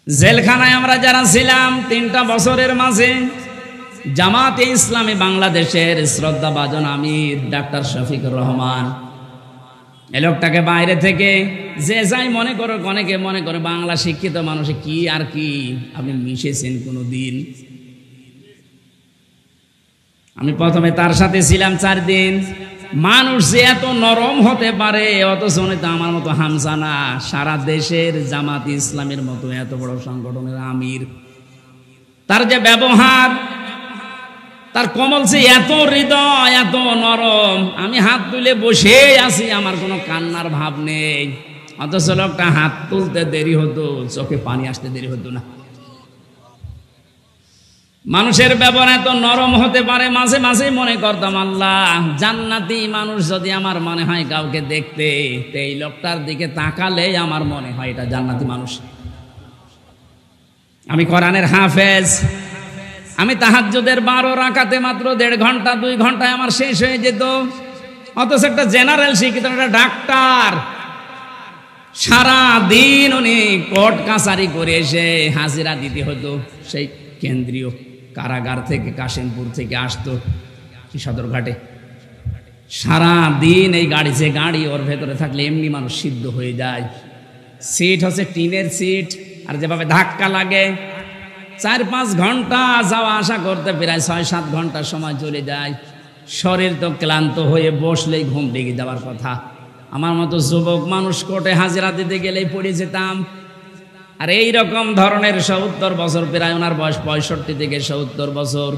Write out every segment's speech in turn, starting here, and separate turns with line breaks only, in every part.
জেলখানায় আমরা যারা ছিলাম 3টা বছরের মাঝে জামাতে ইসলামী বাংলাদেশের শ্রদ্ধাভাজন আমির ডাক্তার শফিকুর রহমান, এই লোকটাকে বাইরে থেকে যে যাই মনে করো, অনেকে মনে করে বাংলা শিক্ষিত মানুষে কি আর কি, আপনি মিশেছেন কোনো দিন? আমি প্রথমে তার সাথে ছিলাম 4 দিন। মানুষ যে এত নরম হতে পারে, অথচ উনি তো আমার মতো হামজা না, সারা দেশের জামাত ইসলামের মতো এত বড় সংগঠনের আমির। তার যে ব্যবহার, তার কমল যে এত হৃদয়, এত নরম, আমি হাত তুলে বসে আছি, আমার কোনো কান্নার ভাব নেই। অথচ লোকটা হাত তুলতে দেরি হতো, চোখে পানি আসতে দেরি হতো না। মানুষের ব্যবহার এত নরম হতে পারে, মাঝে মাঝে মনে করতাম আল্লাহ, জান্নাতি মানুষ যদি আমার মনে হয় কাউকে দেখতে, এই লোকটার দিকে তাকালে আমার মনে হয় এটা জান্নাতি মানুষ। আমি কোরআনের হাফেজ, আমি তাহাজ্জুদের 12 রাকাতে মাত্র 1.5 ঘন্টা 2 ঘন্টায় আমার শেষ হয়ে যেত। অথচ একটা জেনারেল শিক্ষিত একটা ডাক্তার, সারা দিন উনি কোর্ট কাছারি করে এসে হাজিরা দিতে হতো। সেই কেন্দ্রীয় কারাগার থেকে, কাশিমপুর থেকে আসতো সদরঘাটে। সারা দিন এই গাড়ি, যে গাড়ি ওর ভেতরে থাকলে এমনি মানুষ সিদ্ধ হয়ে যায়। সিট হচ্ছে টিনের সিট, আর যেভাবে ধাক্কা লাগে 4-5 ঘন্টা যাওয়া আসা করতে প্রায় 6-7 ঘন্টা সময় চলে যায়। শরীর তো ক্লান্ত হয়ে বসলেই ঘুম লেগে যাওয়ার কথা। আমার মতো যুবক মানুষ কোর্টে হাজিরা দিতে গেলেই পড়ে যেতাম। আর এই রকম ধরনের 70 বছর, প্রায় ওনার বয়স 65 থেকে 70 বছর,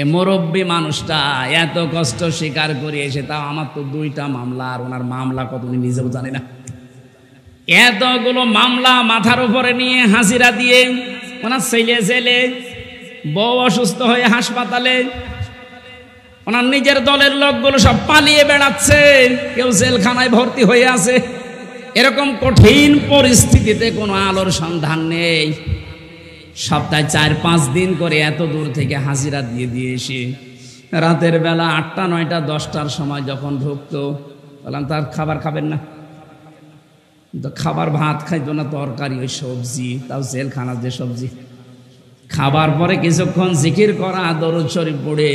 এ মুরব্বী মানুষটা এত কষ্ট স্বীকার করে এসে, তাও আমার তো 2টা মামলা, আর ওনার মামলা কত উনি নিজেও জানে না। এতগুলো মামলা মাথার উপরে নিয়ে হাজিরা দিয়ে, ওনার ছেলে জেলে, বউ অসুস্থ হয়ে হাসপাতালে, ওনার নিজের দলের লোকগুলো সব পালিয়ে বেড়াচ্ছে, কেউ জেলখানায় ভর্তি হয়ে আছে। এরকম কঠিন পরিস্থিতিতে কোনো আলোর সন্ধান নেই। সপ্তাহে 4-5 দিন করে এত দূর থেকে হাজিরা দিয়ে এসে রাতের বেলা 8টা 9টা 10টার সময় যখন ঢুকতো, বললাম তার খাবার খাবেন না? তো খাবার ভাত খাইতো না, তরকারি ওই সবজি, তাও জেলখানার যে সবজি। খাবার পরে কিছুক্ষণ জিকির করা, দরুদ শরীফ পড়ে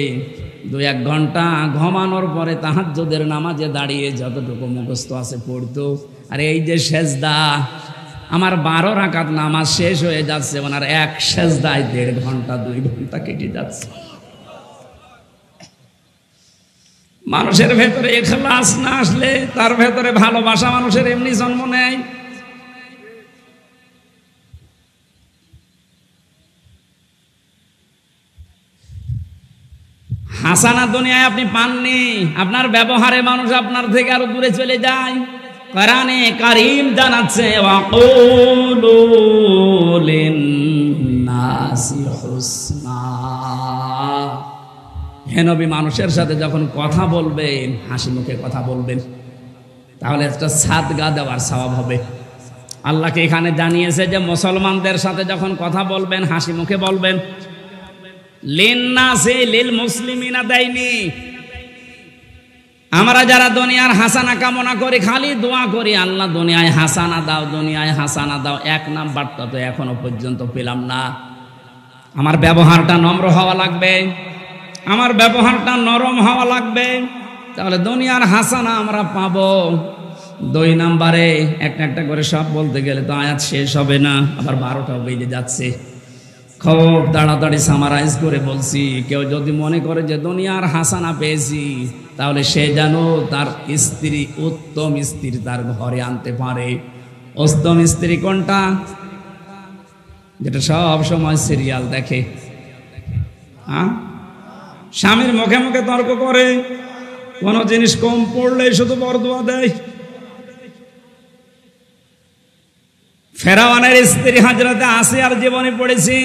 2-1 ঘন্টা ঘুমানোর পরে তাহাজ্জুদের নামাজে দাঁড়িয়ে যতটুকু মুখস্থ আছে পড়তো। আর এই যে সেজদা, আমার 12 রাকাত নামাজ শেষ হয়ে যাচ্ছে, ওনার এক সেজদায় 1.5 ঘন্টা 2 ঘন্টা কেটে যাচ্ছে। মানুষের ভেতরে ইখলাস না আসলে, তার ভেতরে ভালোবাসা মানুষের এমনি জন্ম নেয়। হাসানা দুনিয়ায় আপনি পাননি, আপনার ব্যবহারে মানুষ আপনার থেকে আরো দূরে চলে যায়। কোরআনে কারীম জানাচ্ছে, ওয়াকুলু লিন-নাসি হুসনা। হে নবী, মানুষের সাথে যখন কথা বলবেন হাসি মুখে কথা বলবেন, তাহলে একটা সাদগা দেওয়ার সওয়াব হবে। আল্লাহকে এখানে জানিয়েছে যে মুসলমানদের সাথে যখন কথা বলবেন হাসি মুখে বলবেন। লিন-নাসি লিল মুসলিমিনা দেয়নি। আমরা যারা দুনিয়ার হাসানা কামনা করি, খালি দোয়া করি, আল্লাহ দুনিয়ায় হাসানা দাও, দুনিয়ায় হাসানা দাও, 1 নাম্বারটা তো এখনো পর্যন্ত পেলাম না। আমার ব্যবহারটা নম্র হওয়া লাগবে, আমার ব্যবহারটা নরম হওয়া লাগবে, তাহলে দুনিয়ার হাসানা আমরা পাবো। 2 নাম্বারে একটা একটা করে সব বলতে গেলে তো আয়াত শেষ হবে না, আবার 12টাও বেজে যাচ্ছে। খুব তাড়াতাড়ি সামারাইজ করে বলছি, কেউ যদি মনে করে যে দুনিয়ার হাসানা পেয়েছি, তাহলে সে যেন তার স্ত্রী, উত্তম স্ত্রী তার ঘরে আনতে পারে। উত্তম স্ত্রী কোনটা? যেটা সব সময় সিরিয়াল দেখে, স্বামীর মুখে মুখে তর্ক করে, কোন জিনিস কম পড়লে শুধু বরদোয়া দেয়। ফেরাউনের স্ত্রী হযরতে আসিয়ার জীবনে পড়েছি।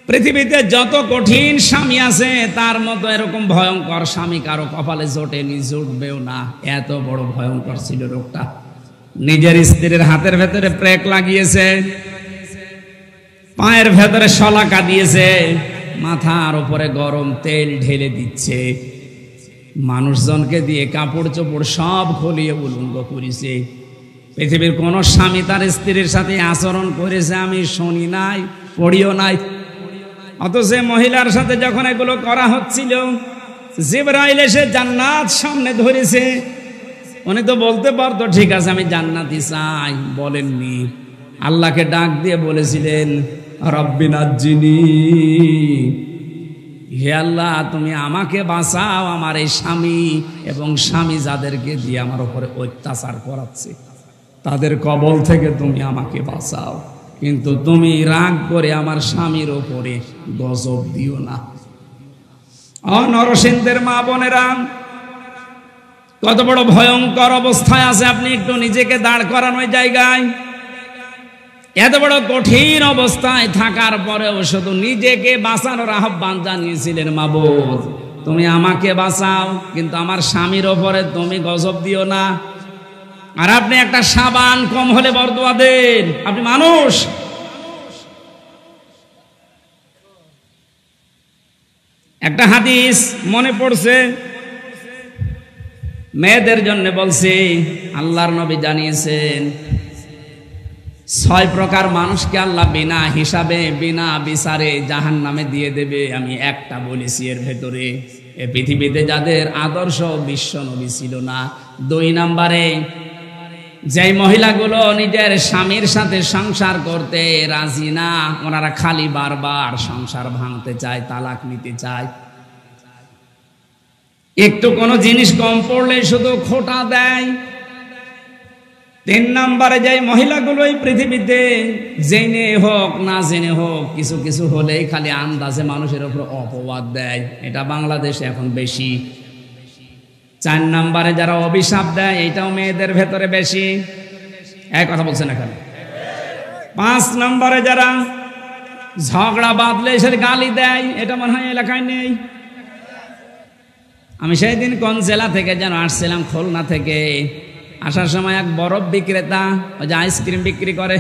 পৃথিবীতে যত কঠিন স্বামী আছে, তার মতো এরকম ভয়ঙ্কর স্বামী কারো কপালে জোটেনি, জুটবেও না। এত বড় ভয়ঙ্কর ছিল রোগটা। নিজের স্ত্রীর হাতের ভেতরে প্রেক লাগিয়েছে, পায়ের ভেতরে শলাকা দিয়েছে, মাথার উপরে গরম তেল ঢেলে দিচ্ছে, মানুষজনকে দিয়ে কাপড় চোপড় সব খুলিয়ে উলঙ্গ করেছে। পৃথিবীর কোন স্বামী তার স্ত্রীর সাথে আচরণ করেছে আমি শুনি নাই, পড়িও নাই। অথচ মহিলার সাথে যখন এগুলো করা হচ্ছিল, জিবরাইল এসে জান্নাত সামনে ধরেছে। উনি তো বলতে পারতো ঠিক আছে আমি জান্নাতি চাই, বলেননি। আল্লাহকে ডাক দিয়ে বলেছিলেন রব্বি নাজ্জিনি, হে আল্লাহ তুমি আমাকে বাঁচাও আমার এই স্বামী এবং স্বামী যাদেরকে দিয়ে আমার উপরে অত্যাচার করাচ্ছে তাদের কবল থেকে তুমি আমাকে বাঁচাও, কিন্তু তুমি রাগ করে আমার স্বামীর ওপরে গজব দিও না। নরসিংহের মা বোনেরা, কত বড় ভয়ঙ্কর অবস্থায় আছে আপনি একটু নিজেকে দাঁড় করান ওই জায়গায়। এত বড় কঠিন অবস্থায় থাকার পরেও শুধু নিজেকে বাঁচানোর আহ্বান জানিয়েছিলেন, মাবুদ তুমি আমাকে বাঁচাও কিন্তু আমার স্বামীর ওপরে তুমি গজব দিও না। আর আপনি একটা সাবান কম হলে বরদোয়া দেন, আপনি মানুষ। একটা হাদিস মনে পড়ছে, মেয়েদের জন্য বলছি, আল্লাহর নবী জানিয়েছেন 6 প্রকার মানুষকে আল্লাহ বিনা হিসাবে বিনা বিচারে জাহান্নামে দিয়ে দেবে। আমি একটা বলেছি এর ভেতরে, এ পৃথিবীতে যাদের আদর্শ বিশ্ব নবী ছিল না। 2 নম্বরে যেই মহিলাগুলো নিজের স্বামীর সাথে সংসার করতে রাজি না, ওনারা খালি বারবার সংসার ভাঙতে চায়, তালাক নিতে চায়। একটু কোনো জিনিস কম পড়লে শুধু খোঁটা দেয়। 3 নম্বরে যে মহিলাগুলো এই পৃথিবীতে জেনে হোক না জেনে হোক কিছু কিছু হলেই খালি আন্দাজে মানুষের উপর অপবাদ দেয়, এটা বাংলাদেশে এখন বেশি। 4 নম্বরে যারা অভিশাপ দেয়, এটাও মেয়েদের ভেতরে বেশি। এক কথা বলছেন এখানে। 5 নম্বরে যারা ঝগড়া বাঁধলে সে গালি দেয়, এটা মনে হয় এলাকায় নেই। আমি সেই দিন কোন জেলা থেকে যেন আসছিলাম, খুলনা থেকে। আসার সময় এক বরফ বিক্রেতা, ওই যে আইসক্রিম বিক্রি করে,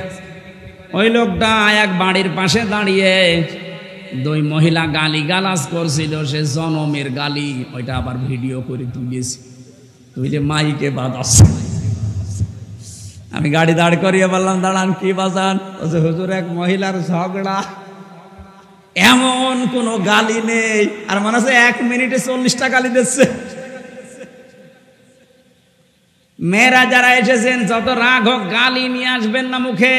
ওই লোকটা এক বাড়ির পাশে দাঁড়িয়ে 2 মহিলা গালি গালাজ করছিল, সে জনমের গালি। ওইটা আবার ভিডিও করে তুলিয়েছি, তুই যে মাইকে বাজাস। আমি গাড়ি দাঁড় করিয়ে বললাম দাঁড়ান, কি বাজান? হুজুর এক মহিলার ঝগড়া, এমন কোনো গালি নেই। আর মনে হচ্ছে 1 মিনিটে 40টা গালি দিচ্ছে। মেয়েরা যারা এসেছেন যত রাগ হোক গালি নিয়ে আসবেন না মুখে,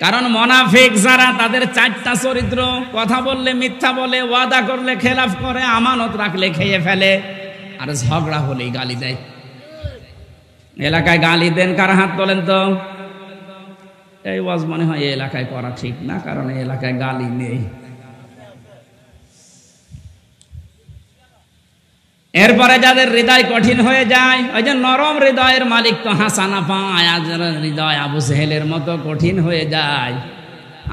কারণ মুনাফিক যারা তাদের 4টা চরিত্র, কথা বললে মিথ্যা বলে, ওয়াদা করলে খেলাফ করে, আমানত রাখলে খেয়ে ফেলে, আর ঝগড়া হলেই গালি দেয়। এলাকায় গালি দেন কার? হাত তোলেন তো। এই ওয়াজ মনে হয় এই এলাকায় করা ঠিক না, কারণ এই এলাকায় গালি নেই। এরপরে যাদের হৃদয় কঠিন হয়ে যায়, ওই যে নরম হৃদয়ের মালিক তো হাসানা পায়, আর যারা হৃদয় আবু সেহেলের মতো কঠিন হয়ে যায়।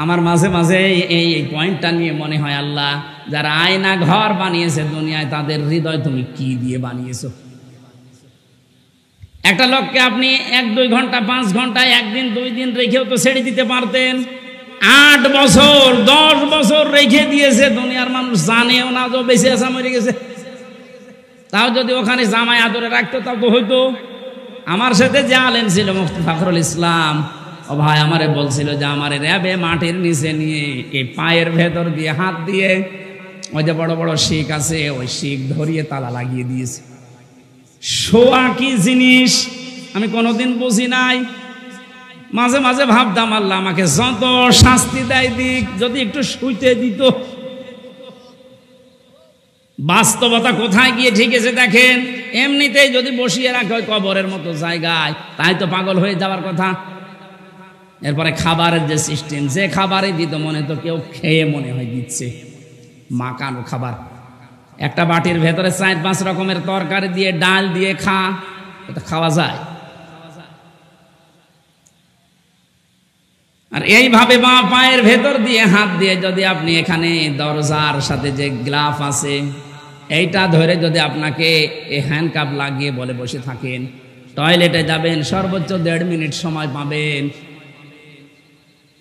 আমার মাঝে মাঝে এই পয়েন্টটা নিয়ে মনে হয়, আল্লাহ যারা আয়না ঘর বানিয়েছে দুনিয়ায়, তাদের হৃদয় তুমি কি দিয়ে বানিয়েছো? একটা লোককে আপনি 1-2 ঘন্টা 5 ঘন্টায় 1 দিন 2 দিন রেখেও তো ছেড়ে দিতে পারতেন। 8 বছর 10 বছর রেখে দিয়েছে, দুনিয়ার মানুষ জানেও না যে বেঁচে আছে মরে গেছে। তাও যদি ওখানে জামাই আদরে রাখতো তাও তো হইতো। আমার সাথে যে আলেম ছিল মুফতি ফখরুল ইসলাম, ও ভাই আমারে বলছিল যে আমার র্যাবে মাটির নিচে নিয়ে এই পায়ের ভেতর দিয়ে হাত দিয়ে ওই যে বড় বড় শিক আছে, ওই শিক ধরিয়ে তালা লাগিয়ে দিয়েছে। শোয়া কি জিনিস আমি কোনোদিন বুঝি নাই। মাঝে মাঝে ভাবতাম আল্লাহ আমাকে যত শাস্তি দেয় দিক, যদি একটু শুইতে দিত। বাস্তবতা কোথায় গিয়ে ঠিকেছে দেখেন। এমনিতেই যদি বসিয়ে রাখে ওই কবরের মতো জায়গায়, তাই তো পাগল হয়ে যাওয়ার কথা। এরপরে খাবারের যে সিস্টেম, যে খাবারই দিত মনে তো কেউ খেয়ে মনে হয় দিচ্ছে মাকানো খাবার। একটা বাটির ভেতরে 4-5 রকমের তরকারি দিয়ে ডাল দিয়ে এটা খাওয়া যায়? আর এইভাবে বাঁ পায়ের ভেতর দিয়ে হাত দিয়ে যদি আপনি এখানে দরজার সাথে যে গ্লাফ আছে এইটা ধরে যদি আপনাকে এই হ্যান্ডকাপ লাগিয়ে বলে বসে থাকেন, টয়লেটে যাবেন সর্বোচ্চ 1.5 মিনিট সময় পাবেন।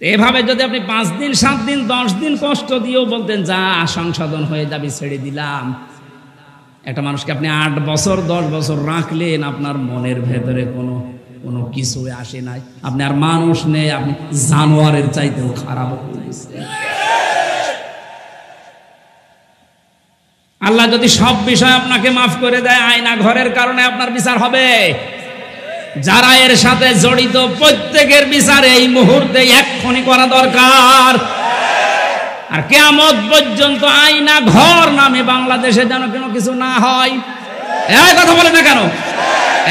এভাবে যদি আপনি 5 দিন 7 দিন 10 দিন কষ্ট দিয়েও বলতেন যা সংশোধন হয়ে যাবে, ছেড়ে দিলাম, একটা মানুষকে আপনি 8 বছর 10 বছর রাখলেন, আপনার মনের ভেতরে কোনো কোনো কিছু আসে নাই। আপনি আর মানুষ নেই, আপনি জানোয়ারের চাইতেও খারাপ হয়ে গেছেন। আল্লাহ যদি সব বিষয় আপনাকে মাফ করে দেয়, আয়না ঘরের কারণে আপনার বিচার হবে। যারা এর সাথে জড়িত প্রত্যেকের বিচার এই মুহূর্তে এক্ষুনি করা দরকার। আর কিয়ামত পর্যন্ত আয়না ঘর নামে বাংলাদেশে যেন কোনো কিছু না হয়। এই কথা বলে না কেন?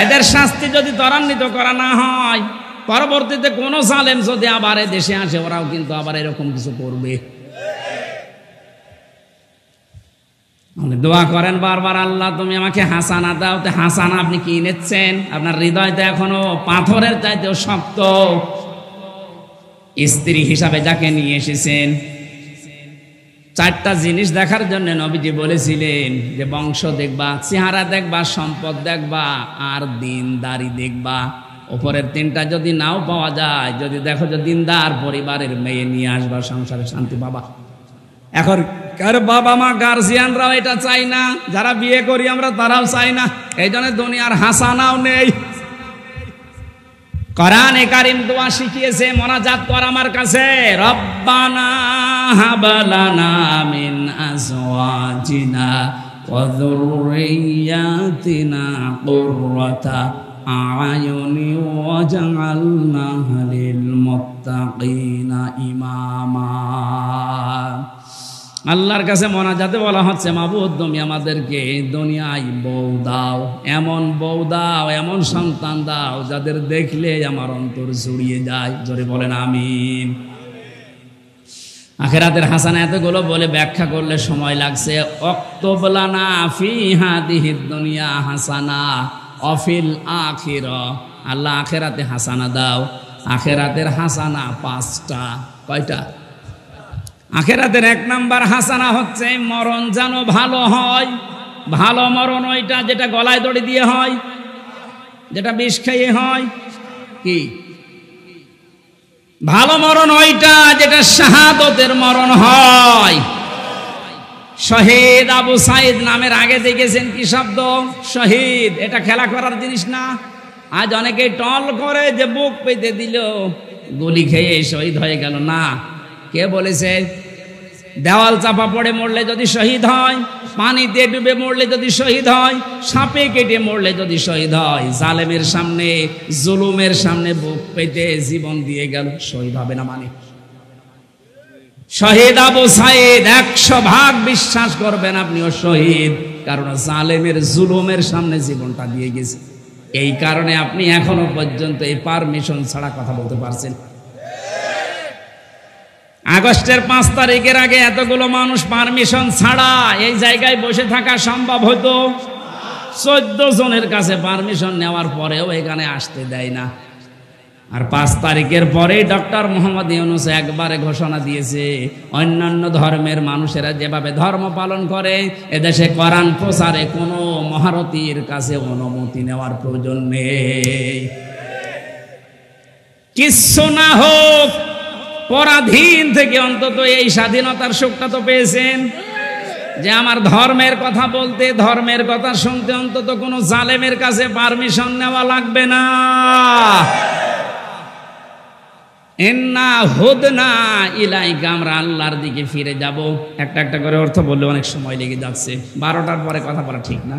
এদের শাস্তি যদি ত্বরান্বিত করা না হয়, পরবর্তীতে কোন জালেম যদি আবার দেশে আসে, ওরাও কিন্তু আবার এরকম কিছু করবে। দোয়া করেন বারবার, আল্লাহ তুমি আমাকে হাসানা দাও। তো হাসানা আপনি কি নিচ্ছেন? আপনার হৃদয়তে এখনো পাথরের চাইতেও শক্ত। স্ত্রী হিসাবে যাকে নিয়ে এসেছেন, চারটা জিনিস দেখার জন্য নবীজি বলেছিলেন যে বংশ দেখবা, চেহারা দেখবা, সম্পদ দেখবা, আর দিনদারি দেখবা। উপরের তিনটা যদি নাও পাওয়া যায়, যদি দেখো যে দিনদার পরিবারের মেয়ে নিয়ে আসবা, সংসারে শান্তি পাবা। এখন কার বাবা মা গার্জিয়ানরাও এটা চাই না, যারা বিয়ে করি আমরা তারাও চাই না। এই জন্য দুনিয়ার হাসানাও নেই। কোরআনে কারীম দোয়া শিখিয়েছে, মোনাজাত কর আমার কাছে, রব্বানা হাবলানা মিন আজওয়াজিনা ওয়া যুররিয়াতিনা কুররাতা আয়ুনি ওয়াজআলনা লিল মুত্তাকিনা ইমামা। আল্লাহর কাছে মোনাজাতে বলা হচ্ছে, মাবুদ তুমি আমাদেরকে দুনিয়ায় বউ দাও, এমন বউ দাও, এমন সন্তান দাও যাদের দেখলে আমার অন্তর জুড়িয়ে যায়। জোরে বলেন আমিন। আখিরাতের হাসানা এতগুলো বলে ব্যাখ্যা করলে সময় লাগছে। অক্তবলানা ফি হাদিহিদ দুনিয়া হাসানা অফিল আখিরা। আল্লাহ আখিরাতে হাসানা দাও। আখিরাতের হাসানা 5টা। কয়টা? আখিরাতের 1 নাম্বার হাসানা হচ্ছে মরণ যেন ভালো হয়। ভালো মরণ ওইটা যেটা গলায় দড়ি দিয়ে হয়, যেটা বিষ খাইয়ে হয়। কি ভালো মরণ? ওইটা যেটা শাহাদতের মরণ হয়। শহীদ আবু সাইদ নামের আগে দেখেছেন কি শব্দ? শহীদ। এটা খেলা করার জিনিস না। আজ অনেকে টল করে যে বুক পেতে দিল, গুলি খেয়ে শহীদ হয়ে গেল। না, কে বলেছে? দেওয়াল চাপা পড়ে মরলে যদি শহীদ হয়, পানিতে ডুবে মরলে যদি শহীদ হয়, সাপে কেটে মরলে যদি শহীদ হয়, জালেমের সামনে, জুলুমের সামনে বুক পেতে জীবন দিয়ে গেল, শহীদ হবে না? মানে শহীদ আবু সাইদ 100% বিশ্বাস করবেন আপনিও শহীদ, কারণ জালেমের জুলুমের সামনে জীবনটা দিয়ে গেছে। এই কারণে আপনি এখনো পর্যন্ত এই পারমিশন ছাড়া কথা বলতে পারছেন। আগস্টের 5 তারিখের আগে এতগুলো মানুষ পারমিশন ছাড়া এই জায়গায় বসে থাকা সম্ভব হতো? 14 জনের কাছে পারমিশন নেওয়ার পরেও এখানে আসতে দেয় না। আর 5 তারিখের পরেই ডক্টর মোহাম্মদ ইউনূস একবারে ঘোষণা দিয়েছে, অন্যান্য ধর্মের মানুষেরা যেভাবে ধর্ম পালন করে, এদেশে কোরআন প্রচারে কোনো মহারথীর কাছে অনুমতি নেওয়ার প্রয়োজন নেই। কিচ্ছু না হোক, পরাধীন থেকে অন্তত এই স্বাধীনতার সুখটা তো পেয়েছেন, যে আমার ধর্মের কথা বলতে, ধর্মের কথা শুনতে অন্তত কোনো জালেমের কাছে পারমিশন নেওয়া লাগবে না। ইন্না হুদনা ইলাইকা, আমরা আল্লাহর দিকে ফিরে যাব। একটা একটা করে অর্থ বললে অনেক সময় লেগে যাচ্ছে, 12টার পরে কথা বলা ঠিক না।